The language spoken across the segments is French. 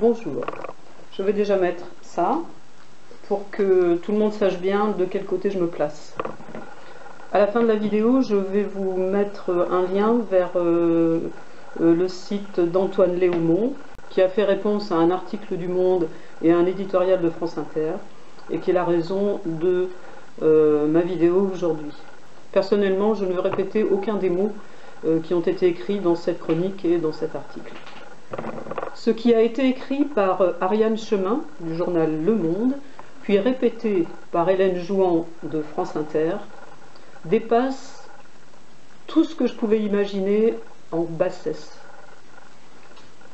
Bonjour, je vais déjà mettre ça pour que tout le monde sache bien de quel côté je me place. À la fin de la vidéo, je vais vous mettre un lien vers le site d'Antoine Léaumont, qui a fait réponse à un article du Monde et à un éditorial de France Inter, et qui est la raison de ma vidéo aujourd'hui. Personnellement, je ne veux répéter aucun des mots qui ont été écrits dans cette chronique et dans cet article. Ce qui a été écrit par Ariane Chemin du journal Le Monde, puis répété par Hélène Jouan de France Inter, dépasse tout ce que je pouvais imaginer en bassesse.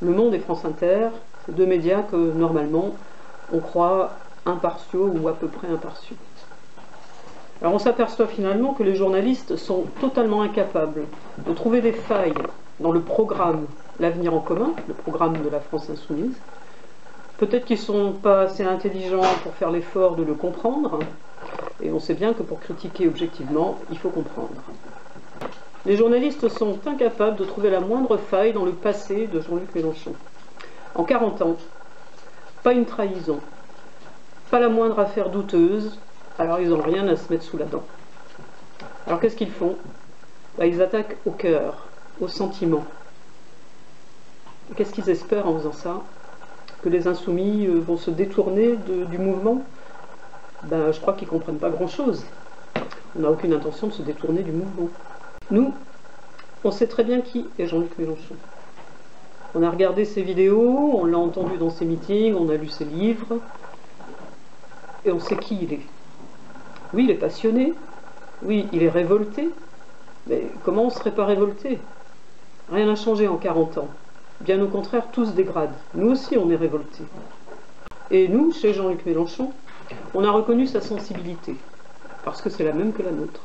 Le Monde et France Inter, c'est deux médias que normalement on croit impartiaux ou à peu près impartiaux. Alors on s'aperçoit finalement que les journalistes sont totalement incapables de trouver des failles dans le programme L'Avenir en commun, le programme de la France insoumise. Peut-être qu'ils ne sont pas assez intelligents pour faire l'effort de le comprendre, et on sait bien que pour critiquer objectivement, il faut comprendre. Les journalistes sont incapables de trouver la moindre faille dans le passé de Jean-Luc Mélenchon. En 40 ans, pas une trahison, pas la moindre affaire douteuse, alors ils n'ont rien à se mettre sous la dent. Alors qu'est-ce qu'ils font? Ils attaquent au cœur, au sentiment. Qu'est-ce qu'ils espèrent en faisant ça? Que les insoumis vont se détourner du mouvement? Je crois qu'ils ne comprennent pas grand-chose. On n'a aucune intention de se détourner du mouvement. Nous, on sait très bien qui est Jean-Luc Mélenchon. On a regardé ses vidéos, on l'a entendu dans ses meetings, on a lu ses livres, et on sait qui il est. Oui, il est passionné, oui, il est révolté, mais comment on ne serait pas révolté? Rien n'a changé en 40 ans. Bien au contraire, tout se dégrade. Nous aussi, on est révoltés. Et nous, chez Jean-Luc Mélenchon, on a reconnu sa sensibilité, parce que c'est la même que la nôtre.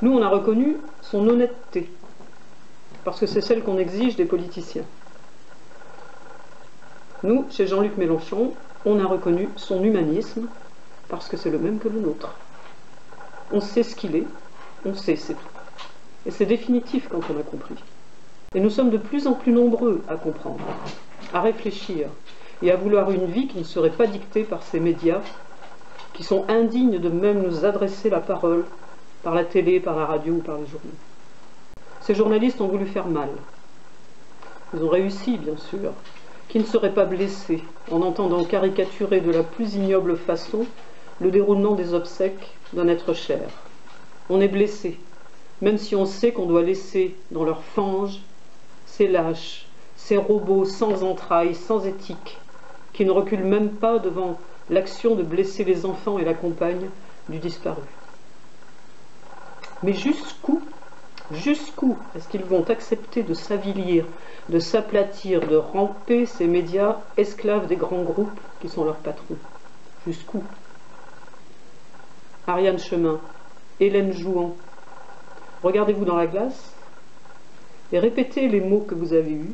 Nous, on a reconnu son honnêteté, parce que c'est celle qu'on exige des politiciens. Nous, chez Jean-Luc Mélenchon, on a reconnu son humanisme, parce que c'est le même que le nôtre. On sait ce qu'il est, on sait, c'est tout. Et c'est définitif quand on a compris. Et nous sommes de plus en plus nombreux à comprendre, à réfléchir et à vouloir une vie qui ne serait pas dictée par ces médias qui sont indignes de même nous adresser la parole par la télé, par la radio ou par les journaux. Ces journalistes ont voulu faire mal. Ils ont réussi, bien sûr. Qui ne serait pas blessé en entendant caricaturer de la plus ignoble façon le déroulement des obsèques d'un être cher? On est blessé, même si on sait qu'on doit laisser dans leurs fanges ces lâches, ces robots sans entrailles, sans éthique, qui ne reculent même pas devant l'action de blesser les enfants et la compagne du disparu. Mais jusqu'où est-ce qu'ils vont accepter de s'avilir, de s'aplatir, de ramper ces médias esclaves des grands groupes qui sont leurs patrons? Jusqu'où? Ariane Chemin, Hélène Jouan, regardez-vous dans la glace et répétez les mots que vous avez eus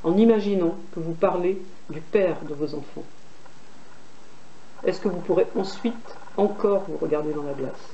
en imaginant que vous parlez du père de vos enfants. Est-ce que vous pourrez ensuite encore vous regarder dans la glace?